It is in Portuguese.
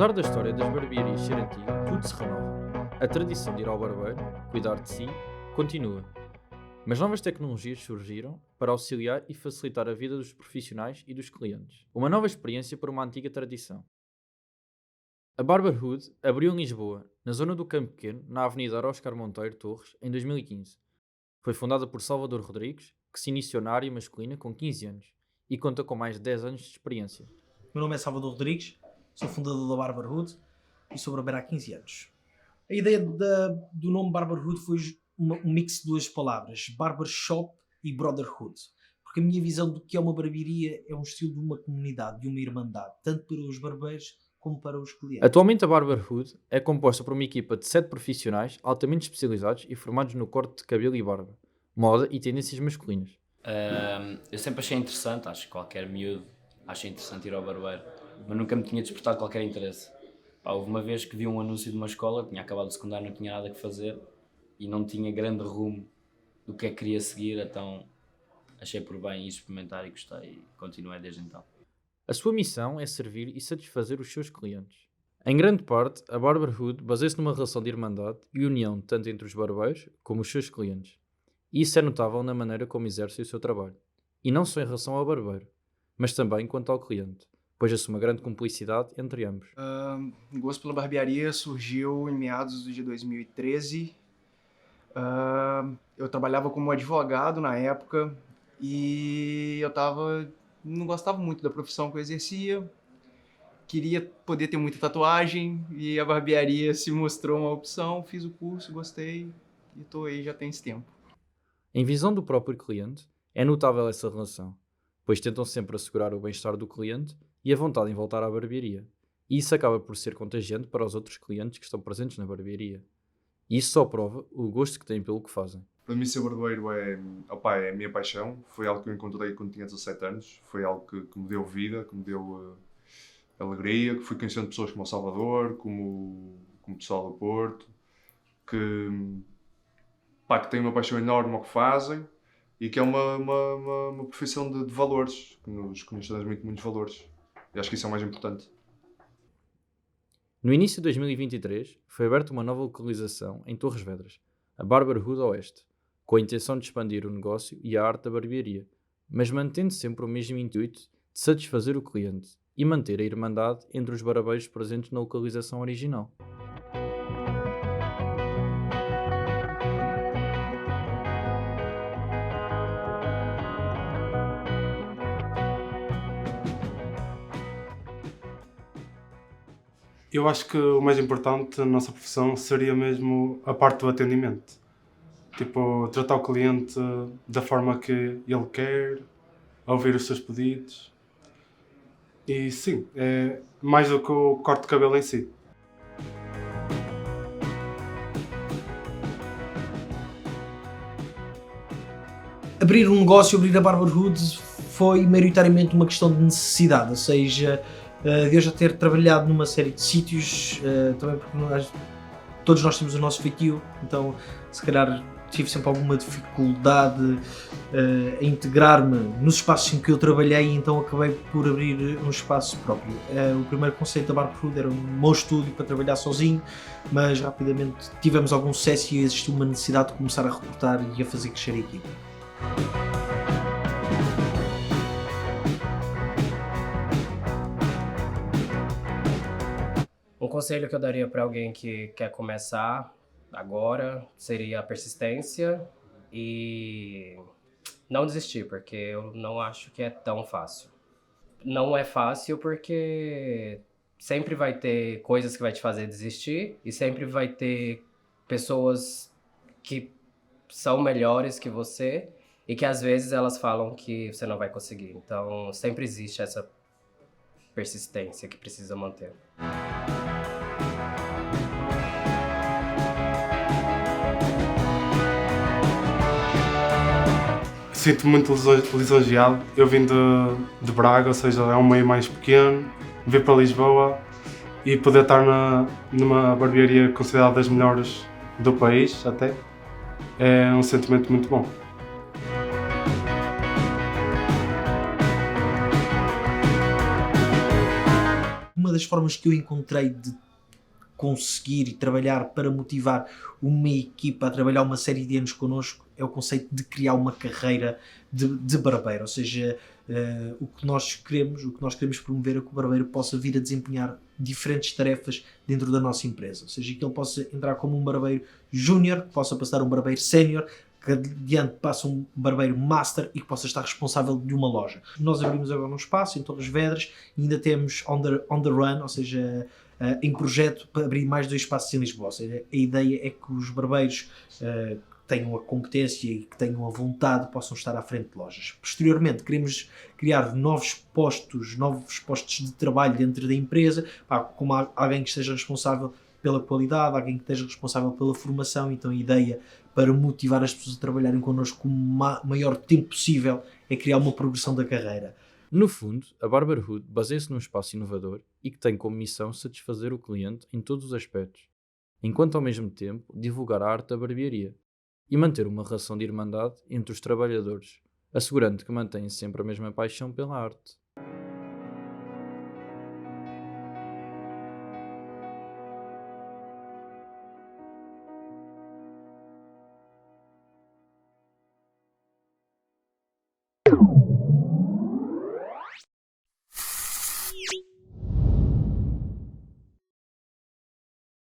Apesar da história das barbearias ser antiga, tudo se renova. A tradição de ir ao barbeiro, cuidar de si, continua. Mas novas tecnologias surgiram para auxiliar e facilitar a vida dos profissionais e dos clientes. Uma nova experiência para uma antiga tradição. A Barberhood abriu em Lisboa, na zona do Campo Pequeno, na Avenida Oscar Monteiro Torres, em 2015. Foi fundada por Salvador Rodrigues, que se iniciou na área masculina com 15 anos e conta com mais de 10 anos de experiência. Meu nome é Salvador Rodrigues, sou fundador da Barberhood e sou barbeiro há 15 anos. A ideia do nome Barberhood foi um mix de duas palavras, barbershop e brotherhood. Porque a minha visão do que é uma barbearia é um estilo de uma comunidade, de uma irmandade, tanto para os barbeiros como para os clientes. Atualmente a Barberhood é composta por uma equipa de 7 profissionais altamente especializados e formados no corte de cabelo e barba, moda e tendências masculinas. Eu sempre achei interessante, acho que qualquer miúdo acha interessante ir ao barbeiro, mas nunca me tinha despertado qualquer interesse. Houve uma vez que vi um anúncio de uma escola, tinha acabado de secundário, não tinha nada que fazer e não tinha grande rumo do que é que queria seguir, então achei por bem ir experimentar e gostei e continuei desde então. A sua missão é servir e satisfazer os seus clientes. Em grande parte, a Barberhood baseia-se numa relação de irmandade e união tanto entre os barbeiros como os seus clientes. E isso é notável na maneira como exercem o seu trabalho. E não só em relação ao barbeiro, mas também quanto ao cliente, pois há uma grande cumplicidade entre ambos. O gosto pela barbearia surgiu em meados de 2013. Eu trabalhava como advogado na época e não gostava muito da profissão que eu exercia. Queria poder ter muita tatuagem e a barbearia se mostrou uma opção. Fiz o curso, gostei e estou aí já tem esse tempo. Em visão do próprio cliente, é notável essa relação, pois tentam sempre assegurar o bem-estar do cliente e a vontade em voltar à barbearia. E isso acaba por ser contagiante para os outros clientes que estão presentes na barbearia. E isso só prova o gosto que têm pelo que fazem. Para mim ser barbeiro é a minha paixão. Foi algo que eu encontrei quando tinha 17 anos. Foi algo que me deu vida, que me deu alegria, que fui conhecendo pessoas como o Salvador, como o pessoal do Porto, que têm uma paixão enorme ao que fazem e que é uma profissão de valores, que nos transmite muitos valores. E acho que isso é o mais importante. No início de 2023, foi aberta uma nova localização em Torres Vedras, a Barberhood Oeste, com a intenção de expandir o negócio e a arte da barbearia, mas mantendo sempre o mesmo intuito de satisfazer o cliente e manter a irmandade entre os barbeiros presentes na localização original. Eu acho que o mais importante na nossa profissão seria mesmo a parte do atendimento. Tipo, tratar o cliente da forma que ele quer, ouvir os seus pedidos. E sim, é mais do que o corte de cabelo em si. Abrir um negócio, abrir a Barberhood foi maioritariamente uma questão de necessidade, ou seja, de eu já ter trabalhado numa série de sítios, também porque todos nós temos o nosso feitio, então se calhar tive sempre alguma dificuldade a integrar-me nos espaços em que eu trabalhei, então acabei por abrir um espaço próprio. O primeiro conceito da Barberhood era um meu estúdio para trabalhar sozinho, mas rapidamente tivemos algum sucesso e existiu uma necessidade de começar a recrutar e a fazer crescer a equipe. Um conselho que eu daria para alguém que quer começar agora seria a persistência e não desistir, porque eu não acho que é tão fácil. Não é fácil porque sempre vai ter coisas que vai te fazer desistir e sempre vai ter pessoas que são melhores que você e que às vezes elas falam que você não vai conseguir. Então sempre existe essa persistência que precisa manter. Sinto-me muito lisonjeado. Eu vim de Braga, ou seja, é um meio mais pequeno, vir para Lisboa e poder estar numa barbearia considerada das melhores do país até, é um sentimento muito bom. das formas que eu encontrei de conseguir e trabalhar para motivar uma equipa a trabalhar uma série de anos connosco é o conceito de criar uma carreira de barbeiro, ou seja, o que nós queremos promover é que o barbeiro possa vir a desempenhar diferentes tarefas dentro da nossa empresa, ou seja, que ele possa entrar como um barbeiro júnior, que possa passar um barbeiro sénior, que adiante passa um barbeiro master e que possa estar responsável de uma loja. Nós abrimos agora um espaço em Torres Vedras e ainda temos on the run, ou seja, em projeto para abrir mais 2 espaços em Lisboa. Ou seja, a ideia é que os barbeiros que tenham a competência e que tenham a vontade possam estar à frente de lojas. Posteriormente, queremos criar novos postos de trabalho dentro da empresa, como alguém que esteja responsável pela qualidade, alguém que esteja responsável pela formação. Então a ideia para motivar as pessoas a trabalharem connosco o maior tempo possível é criar uma progressão da carreira. No fundo, a Barberhood baseia-se num espaço inovador e que tem como missão satisfazer o cliente em todos os aspectos, enquanto ao mesmo tempo divulgar a arte da barbearia e manter uma relação de irmandade entre os trabalhadores, assegurando que mantêm sempre a mesma paixão pela arte.